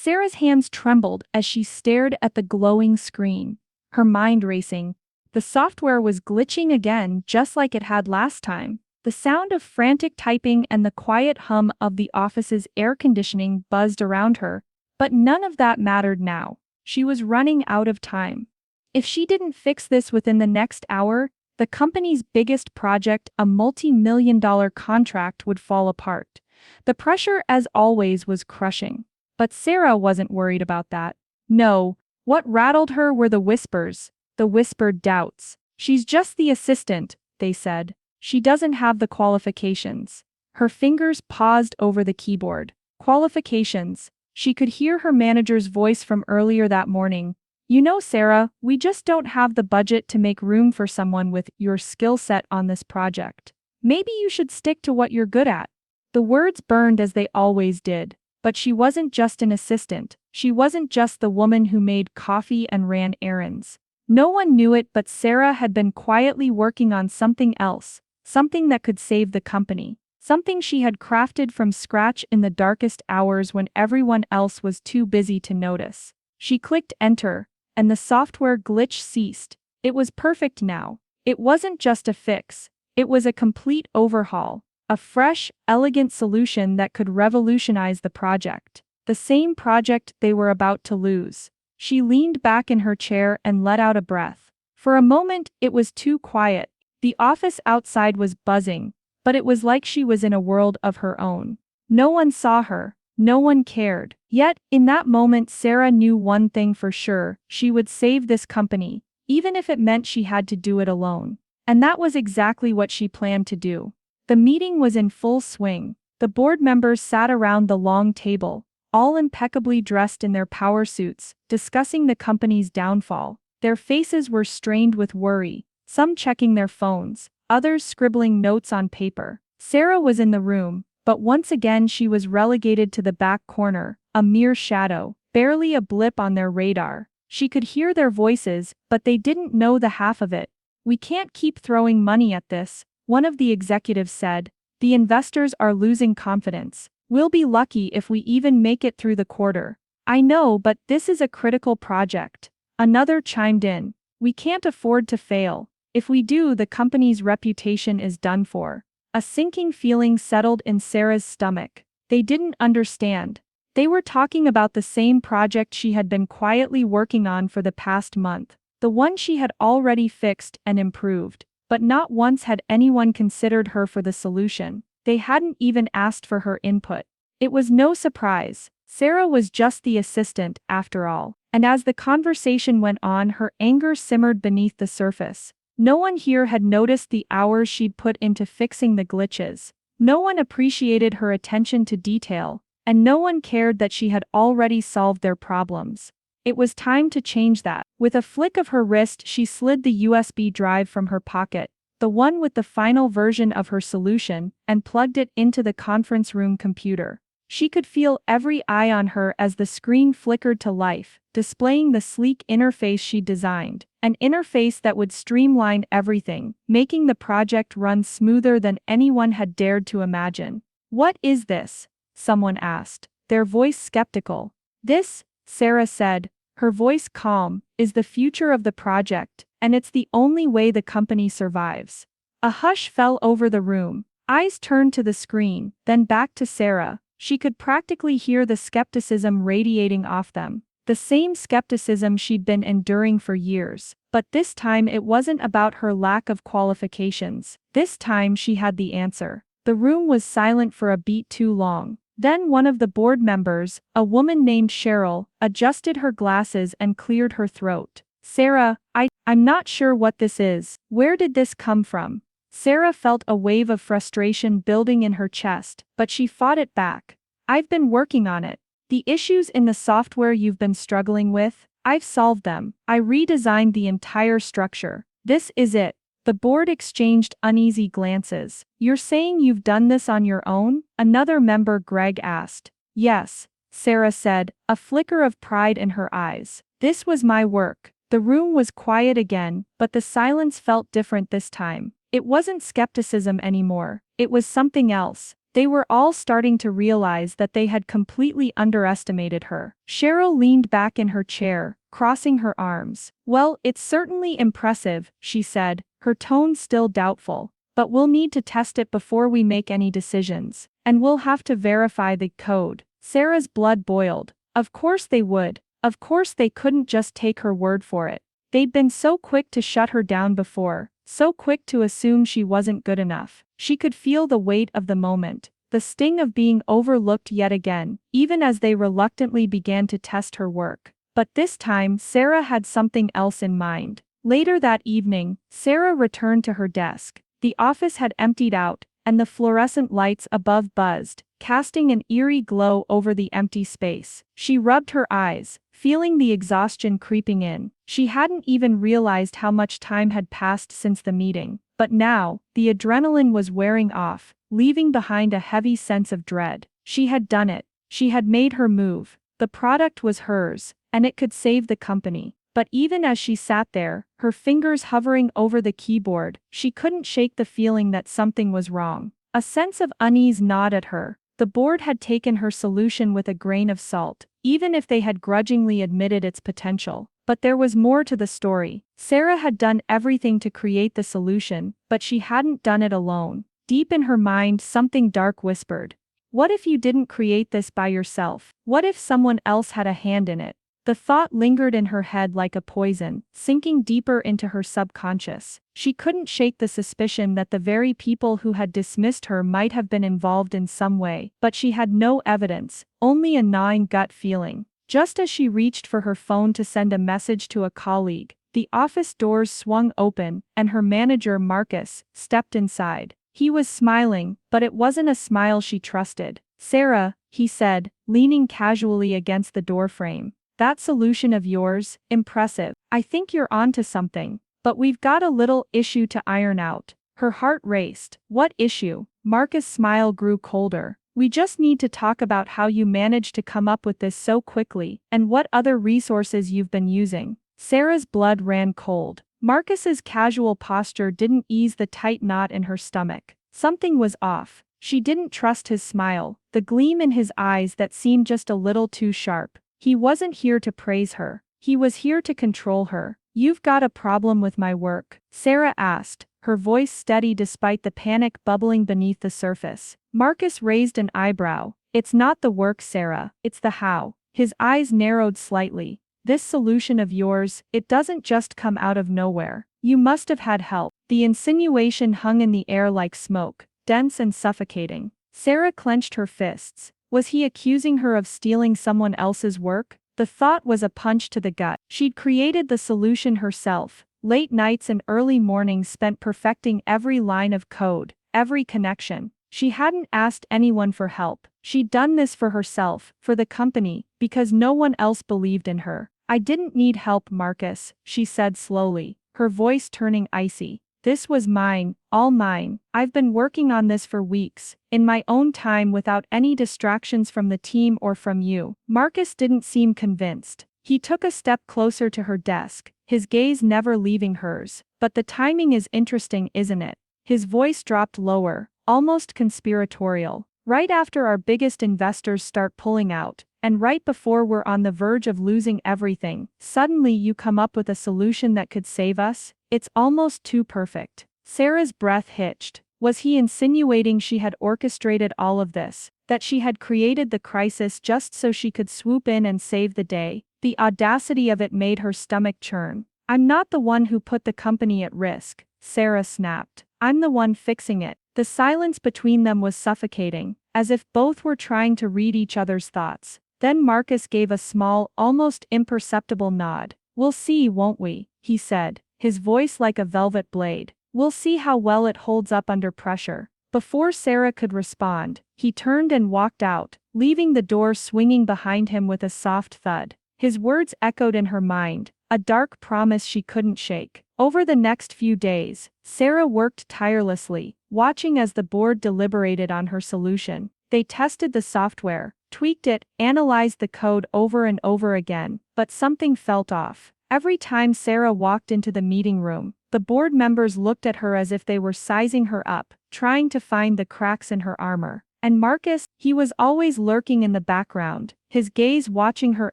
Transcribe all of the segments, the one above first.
Sarah's hands trembled as she stared at the glowing screen, her mind racing. The software was glitching again just like it had last time. The sound of frantic typing and the quiet hum of the office's air conditioning buzzed around her, but none of that mattered now. She was running out of time. If she didn't fix this within the next hour, the company's biggest project, a multi-million-dollar contract, would fall apart. The pressure, as always, was crushing. But Sarah wasn't worried about that. No, what rattled her were the whispers, the whispered doubts. She's just the assistant, they said. She doesn't have the qualifications. Her fingers paused over the keyboard. Qualifications. She could hear her manager's voice from earlier that morning. You know, Sarah, we just don't have the budget to make room for someone with your skill set on this project. Maybe you should stick to what you're good at. The words burned as they always did. But she wasn't just an assistant. She wasn't just the woman who made coffee and ran errands. No one knew it, but Sarah had been quietly working on something else, something that could save the company, something she had crafted from scratch in the darkest hours when everyone else was too busy to notice. She clicked enter, and the software glitch ceased. It was perfect now. It wasn't just a fix. It was a complete overhaul. A fresh, elegant solution that could revolutionize the project. The same project they were about to lose. She leaned back in her chair and let out a breath. For a moment, it was too quiet. The office outside was buzzing, but it was like she was in a world of her own. No one saw her. No one cared. Yet, in that moment, Sarah knew one thing for sure: she would save this company, even if it meant she had to do it alone. And that was exactly what she planned to do. The meeting was in full swing. The board members sat around the long table, all impeccably dressed in their power suits, discussing the company's downfall. Their faces were strained with worry, some checking their phones, others scribbling notes on paper. Sarah was in the room, but once again she was relegated to the back corner, a mere shadow, barely a blip on their radar. She could hear their voices, but they didn't know the half of it. "We can't keep throwing money at this," one of the executives said. "The investors are losing confidence. We'll be lucky if we even make it through the quarter." "I know, but this is a critical project," another chimed in. "We can't afford to fail. If we do, the company's reputation is done for." A sinking feeling settled in Sarah's stomach. They didn't understand. They were talking about the same project she had been quietly working on for the past month, the one she had already fixed and improved. But not once had anyone considered her for the solution. They hadn't even asked for her input. It was no surprise. Sarah was just the assistant, after all. And as the conversation went on, her anger simmered beneath the surface. No one here had noticed the hours she'd put into fixing the glitches. No one appreciated her attention to detail, and no one cared that she had already solved their problems. It was time to change that. With a flick of her wrist, she slid the USB drive from her pocket, the one with the final version of her solution, and plugged it into the conference room computer. She could feel every eye on her as the screen flickered to life, displaying the sleek interface she designed, an interface that would streamline everything, making the project run smoother than anyone had dared to imagine. "What is this?" someone asked, their voice skeptical. "This," Sarah said, her voice calm, "is the future of the project, and it's the only way the company survives." A hush fell over the room. Eyes turned to the screen, then back to Sarah. She could practically hear the skepticism radiating off them. The same skepticism she'd been enduring for years. But this time it wasn't about her lack of qualifications. This time she had the answer. The room was silent for a beat too long. Then one of the board members, a woman named Cheryl, adjusted her glasses and cleared her throat. "Sarah, I'm not sure what this is. Where did this come from?" Sarah felt a wave of frustration building in her chest, but she fought it back. "I've been working on it. The issues in the software you've been struggling with, I've solved them. I redesigned the entire structure. This is it." The board exchanged uneasy glances. "You're saying you've done this on your own?" another member, Greg, asked. "Yes," Sarah said, a flicker of pride in her eyes. "This was my work." The room was quiet again, but the silence felt different this time. It wasn't skepticism anymore. It was something else. They were all starting to realize that they had completely underestimated her. Cheryl leaned back in her chair, crossing her arms. "Well, it's certainly impressive," she said, her tone still doubtful. "But we'll need to test it before we make any decisions. And we'll have to verify the code." Sarah's blood boiled. Of course they would. Of course they couldn't just take her word for it. They'd been so quick to shut her down before, so quick to assume she wasn't good enough. She could feel the weight of the moment, the sting of being overlooked yet again, even as they reluctantly began to test her work. But this time Sarah had something else in mind. Later that evening, Sarah returned to her desk. The office had emptied out, and the fluorescent lights above buzzed, casting an eerie glow over the empty space. She rubbed her eyes, feeling the exhaustion creeping in. She hadn't even realized how much time had passed since the meeting. But now, the adrenaline was wearing off, leaving behind a heavy sense of dread. She had done it. She had made her move. The product was hers, and it could save the company. But even as she sat there, her fingers hovering over the keyboard, she couldn't shake the feeling that something was wrong. A sense of unease gnawed at her. The board had taken her solution with a grain of salt, even if they had grudgingly admitted its potential. But there was more to the story. Sarah had done everything to create the solution, but she hadn't done it alone. Deep in her mind, something dark whispered. What if you didn't create this by yourself? What if someone else had a hand in it? The thought lingered in her head like a poison, sinking deeper into her subconscious. She couldn't shake the suspicion that the very people who had dismissed her might have been involved in some way, but she had no evidence, only a gnawing gut feeling. Just as she reached for her phone to send a message to a colleague, the office doors swung open, and her manager, Marcus, stepped inside. He was smiling, but it wasn't a smile she trusted. "Sarah," he said, leaning casually against the doorframe. "That solution of yours, impressive. I think you're onto something. But we've got a little issue to iron out." Her heart raced. "What issue?" Marcus' smile grew colder. "We just need to talk about how you managed to come up with this so quickly, and what other resources you've been using." Sarah's blood ran cold. Marcus's casual posture didn't ease the tight knot in her stomach. Something was off. She didn't trust his smile, the gleam in his eyes that seemed just a little too sharp. He wasn't here to praise her. He was here to control her. "You've got a problem with my work?" Sarah asked, her voice steady despite the panic bubbling beneath the surface. Marcus raised an eyebrow. "It's not the work, Sarah. It's the how." His eyes narrowed slightly. "This solution of yours, it doesn't just come out of nowhere. You must have had help." The insinuation hung in the air like smoke, dense and suffocating. Sarah clenched her fists. Was he accusing her of stealing someone else's work? The thought was a punch to the gut. She'd created the solution herself. Late nights and early mornings spent perfecting every line of code, every connection. She hadn't asked anyone for help. She'd done this for herself, for the company, because no one else believed in her. "I didn't need help, Marcus," she said slowly, her voice turning icy. "This was mine, all mine. I've been working on this for weeks, in my own time without any distractions from the team or from you." Marcus didn't seem convinced. He took a step closer to her desk, his gaze never leaving hers. "But the timing is interesting, isn't it?" His voice dropped lower, almost conspiratorial. "Right after our biggest investors start pulling out, and right before we're on the verge of losing everything, suddenly you come up with a solution that could save us? It's almost too perfect." Sarah's breath hitched. Was he insinuating she had orchestrated all of this, that she had created the crisis just so she could swoop in and save the day? The audacity of it made her stomach churn. "I'm not the one who put the company at risk," Sarah snapped. "I'm the one fixing it." The silence between them was suffocating, as if both were trying to read each other's thoughts. Then Marcus gave a small, almost imperceptible nod. "We'll see, won't we?" he said, his voice like a velvet blade. "We'll see how well it holds up under pressure." Before Sarah could respond, he turned and walked out, leaving the door swinging behind him with a soft thud. His words echoed in her mind, a dark promise she couldn't shake. Over the next few days, Sarah worked tirelessly, watching as the board deliberated on her solution. They tested the software, tweaked it, analyzed the code over and over again, but something felt off. Every time Sarah walked into the meeting room, the board members looked at her as if they were sizing her up, trying to find the cracks in her armor. And Marcus, he was always lurking in the background, his gaze watching her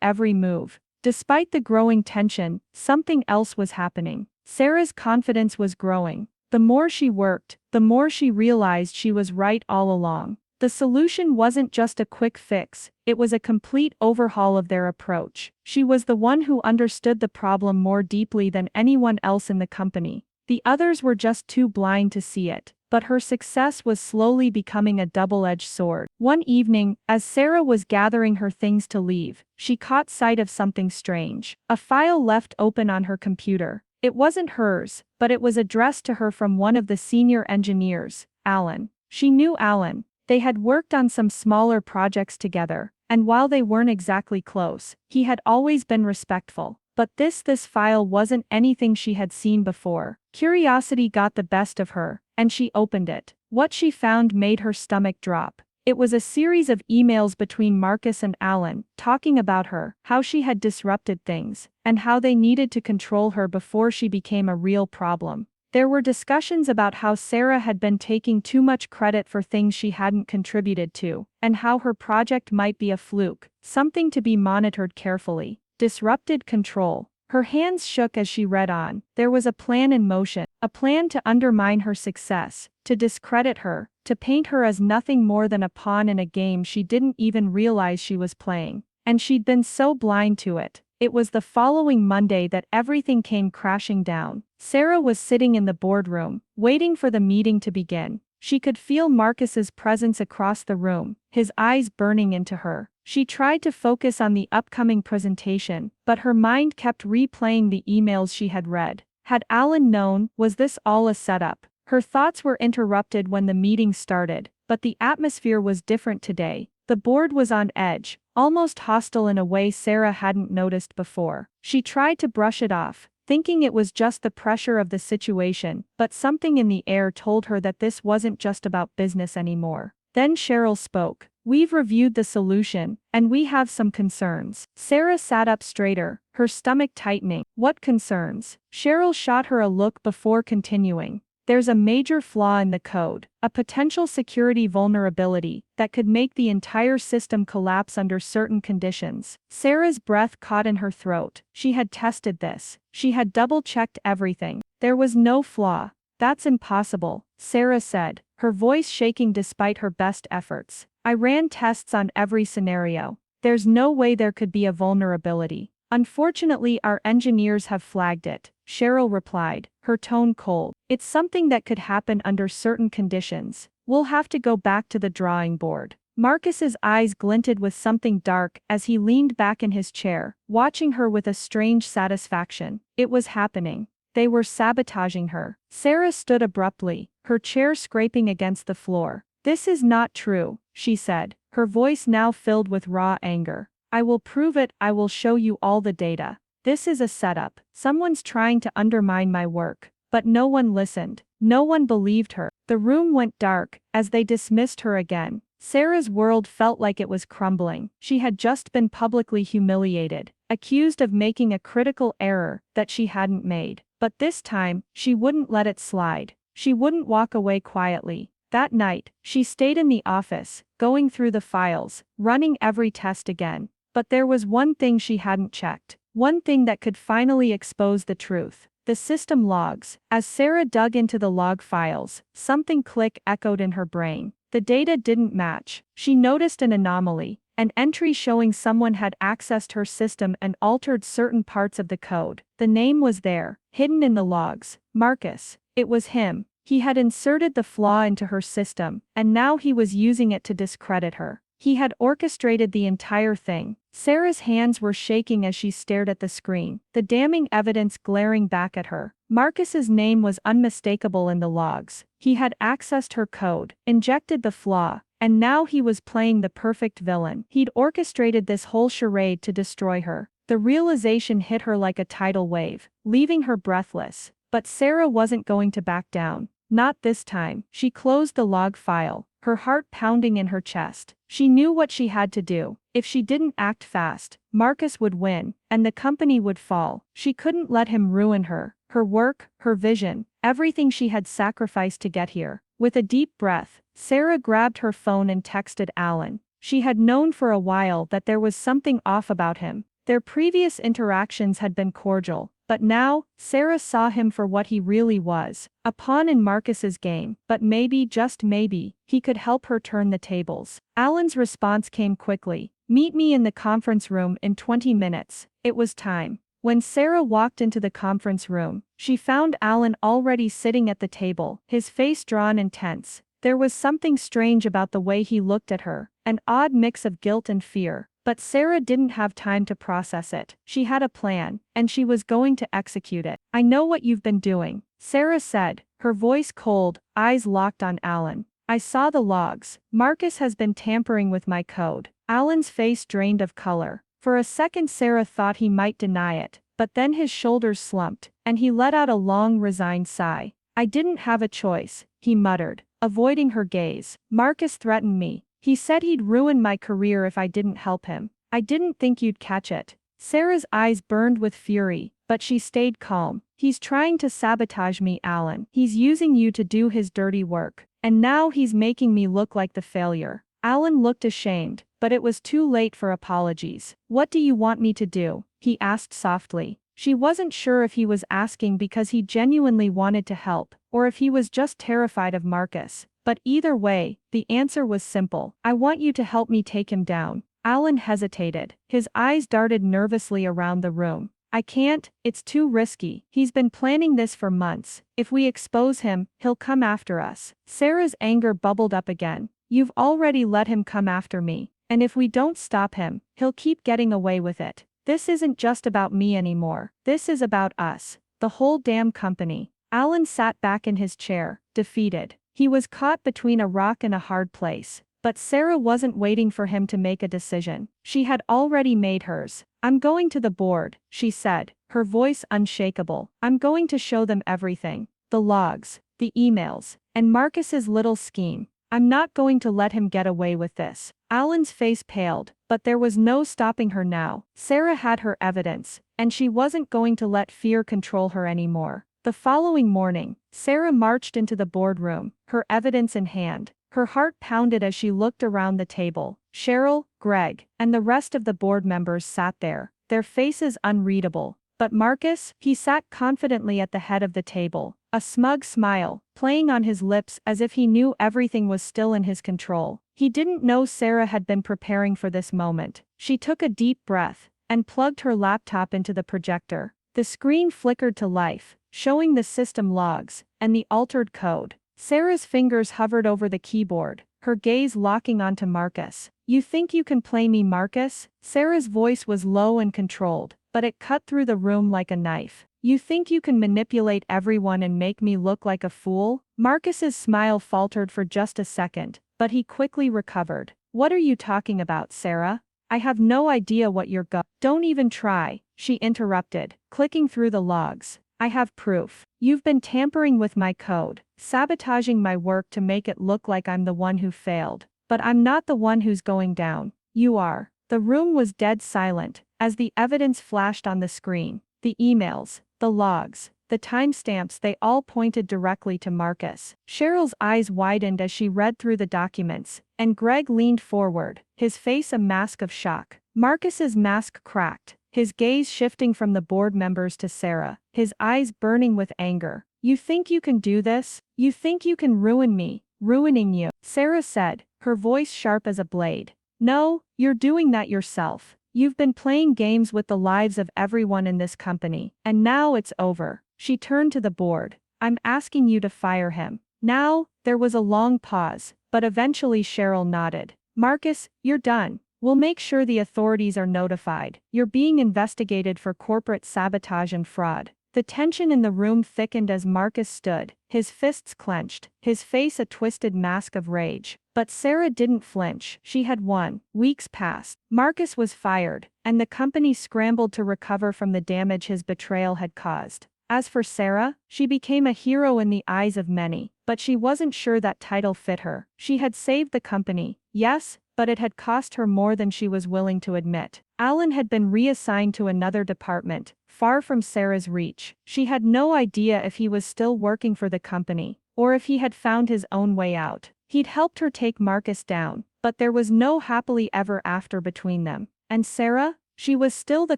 every move. Despite the growing tension, something else was happening. Sarah's confidence was growing. The more she worked, the more she realized she was right all along. The solution wasn't just a quick fix, it was a complete overhaul of their approach. She was the one who understood the problem more deeply than anyone else in the company. The others were just too blind to see it. But her success was slowly becoming a double-edged sword. One evening, as Sarah was gathering her things to leave, she caught sight of something strange. A file left open on her computer. It wasn't hers, but it was addressed to her from one of the senior engineers, Alan. She knew Alan. They had worked on some smaller projects together, and while they weren't exactly close, he had always been respectful. But this file wasn't anything she had seen before. Curiosity got the best of her, and she opened it. What she found made her stomach drop. It was a series of emails between Marcus and Alan, talking about her, how she had disrupted things, and how they needed to control her before she became a real problem. There were discussions about how Sarah had been taking too much credit for things she hadn't contributed to, and how her project might be a fluke, something to be monitored carefully. Disrupted control. Her hands shook as she read on. There was a plan in motion, a plan to undermine her success, to discredit her, to paint her as nothing more than a pawn in a game she didn't even realize she was playing. And she'd been so blind to it. It was the following Monday that everything came crashing down. Sarah was sitting in the boardroom, waiting for the meeting to begin. She could feel Marcus's presence across the room, his eyes burning into her. She tried to focus on the upcoming presentation, but her mind kept replaying the emails she had read. Had Alan known? Was this all a setup? Her thoughts were interrupted when the meeting started, but the atmosphere was different today. The board was on edge, almost hostile in a way Sarah hadn't noticed before. She tried to brush it off, thinking it was just the pressure of the situation, but something in the air told her that this wasn't just about business anymore. Then Cheryl spoke. "We've reviewed the solution, and we have some concerns." Sarah sat up straighter, her stomach tightening. "What concerns?" Cheryl shot her a look before continuing. "There's a major flaw in the code, a potential security vulnerability that could make the entire system collapse under certain conditions." Sarah's breath caught in her throat. She had tested this. She had double-checked everything. There was no flaw. "That's impossible," Sarah said, her voice shaking despite her best efforts. "I ran tests on every scenario. There's no way there could be a vulnerability. Unfortunately, our engineers have flagged it," Cheryl replied, her tone cold. "It's something that could happen under certain conditions. We'll have to go back to the drawing board." Marcus's eyes glinted with something dark as he leaned back in his chair, watching her with a strange satisfaction. It was happening. They were sabotaging her. Sarah stood abruptly, her chair scraping against the floor. "This is not true," she said, her voice now filled with raw anger. "I will prove it. I will show you all the data. This is a setup. Someone's trying to undermine my work." But no one listened. No one believed her. The room went dark as they dismissed her again. Sarah's world felt like it was crumbling. She had just been publicly humiliated, accused of making a critical error that she hadn't made. But this time, she wouldn't let it slide. She wouldn't walk away quietly. That night, she stayed in the office, going through the files, running every test again. But there was one thing she hadn't checked. One thing that could finally expose the truth. The system logs. As Sarah dug into the log files, something click echoed in her brain. The data didn't match. She noticed an anomaly. An entry showing someone had accessed her system and altered certain parts of the code. The name was there, hidden in the logs. Marcus. It was him. He had inserted the flaw into her system, and now he was using it to discredit her. He had orchestrated the entire thing. Sarah's hands were shaking as she stared at the screen, the damning evidence glaring back at her. Marcus's name was unmistakable in the logs. He had accessed her code, injected the flaw, and now he was playing the perfect villain. He'd orchestrated this whole charade to destroy her. The realization hit her like a tidal wave, leaving her breathless. But Sarah wasn't going to back down. Not this time. She closed the log file, her heart pounding in her chest. She knew what she had to do. If she didn't act fast, Marcus would win, and the company would fall. She couldn't let him ruin her work, her vision, everything she had sacrificed to get here. With a deep breath, Sarah grabbed her phone and texted Alan. She had known for a while that there was something off about him. Their previous interactions had been cordial, but now, Sarah saw him for what he really was, a pawn in Marcus's game. But maybe, just maybe, he could help her turn the tables. Alan's response came quickly. "Meet me in the conference room in 20 minutes. It was time. When Sarah walked into the conference room, she found Alan already sitting at the table, his face drawn and tense. There was something strange about the way he looked at her, an odd mix of guilt and fear. But Sarah didn't have time to process it. She had a plan, and she was going to execute it. "I know what you've been doing," Sarah said, her voice cold, eyes locked on Alan. "I saw the logs. Marcus has been tampering with my code." Alan's face drained of color. For a second Sarah thought he might deny it, but then his shoulders slumped, and he let out a long, resigned sigh. "I didn't have a choice," he muttered, avoiding her gaze. "Marcus threatened me. He said he'd ruin my career if I didn't help him. I didn't think you'd catch it." Sarah's eyes burned with fury, but she stayed calm. "He's trying to sabotage me, Alan. He's using you to do his dirty work. And now he's making me look like the failure." Alan looked ashamed, but it was too late for apologies. "What do you want me to do?" he asked softly. She wasn't sure if he was asking because he genuinely wanted to help, or if he was just terrified of Marcus. But either way, the answer was simple. "I want you to help me take him down." Alan hesitated. His eyes darted nervously around the room. "I can't, it's too risky. He's been planning this for months. If we expose him, he'll come after us." Sarah's anger bubbled up again. "You've already let him come after me. And if we don't stop him, he'll keep getting away with it. This isn't just about me anymore. This is about us. The whole damn company." Alan sat back in his chair, defeated. He was caught between a rock and a hard place. But Sarah wasn't waiting for him to make a decision. She had already made hers. "I'm going to the board," she said, her voice unshakable. "I'm going to show them everything. The logs, the emails, and Marcus's little scheme. I'm not going to let him get away with this." Alan's face paled, but there was no stopping her now. Sarah had her evidence, and she wasn't going to let fear control her anymore. The following morning, Sarah marched into the boardroom, her evidence in hand. Her heart pounded as she looked around the table. Cheryl, Greg, and the rest of the board members sat there, their faces unreadable. But Marcus, he sat confidently at the head of the table, a smug smile playing on his lips as if he knew everything was still in his control. He didn't know Sarah had been preparing for this moment. She took a deep breath and plugged her laptop into the projector. The screen flickered to life, showing the system logs and the altered code. Sarah's fingers hovered over the keyboard, her gaze locking onto Marcus. "You think you can play me, Marcus?" Sarah's voice was low and controlled, but it cut through the room like a knife. "You think you can manipulate everyone and make me look like a fool?" Marcus's smile faltered for just a second, but he quickly recovered. "What are you talking about, Sarah? I have no idea what you're Don't even try," she interrupted, clicking through the logs. "I have proof. You've been tampering with my code, sabotaging my work to make it look like I'm the one who failed. But I'm not the one who's going down. You are." The room was dead silent, as the evidence flashed on the screen. The emails, the logs, the timestamps, they all pointed directly to Marcus. Cheryl's eyes widened as she read through the documents, and Greg leaned forward, his face a mask of shock. Marcus's mask cracked, his gaze shifting from the board members to Sarah, his eyes burning with anger. "You think you can do this? You think you can ruin me, ruining you?" Sarah said, her voice sharp as a blade. "No, you're doing that yourself. You've been playing games with the lives of everyone in this company, and now it's over." She turned to the board. "I'm asking you to fire him." Now, there was a long pause, but eventually Cheryl nodded. "Marcus, you're done. We'll make sure the authorities are notified. You're being investigated for corporate sabotage and fraud." The tension in the room thickened as Marcus stood, his fists clenched, his face a twisted mask of rage. But Sarah didn't flinch. She had won. Weeks passed. Marcus was fired, and the company scrambled to recover from the damage his betrayal had caused. As for Sarah, she became a hero in the eyes of many, but she wasn't sure that title fit her. She had saved the company, yes, but it had cost her more than she was willing to admit. Alan had been reassigned to another department, far from Sarah's reach. She had no idea if he was still working for the company, or if he had found his own way out. He'd helped her take Marcus down, but there was no happily ever after between them. And Sarah? She was still the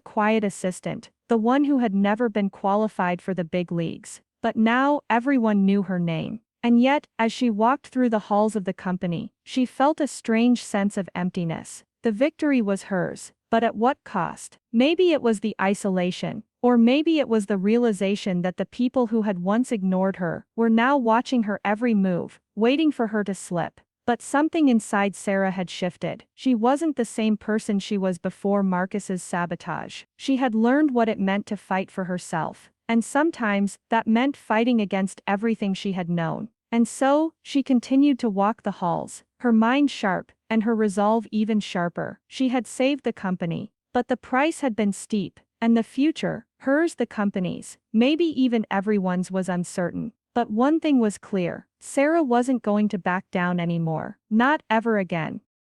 quiet assistant, the one who had never been qualified for the big leagues. But now everyone knew her name. And yet, as she walked through the halls of the company, she felt a strange sense of emptiness. The victory was hers, but at what cost? Maybe it was the isolation, or maybe it was the realization that the people who had once ignored her were now watching her every move, waiting for her to slip. But something inside Sarah had shifted. She wasn't the same person she was before Marcus's sabotage. She had learned what it meant to fight for herself. And sometimes, that meant fighting against everything she had known. And so, she continued to walk the halls, her mind sharp, and her resolve even sharper. She had saved the company. But the price had been steep, and the future, hers, the company's, maybe even everyone's, was uncertain. But one thing was clear. Sarah wasn't going to back down anymore. Not ever again.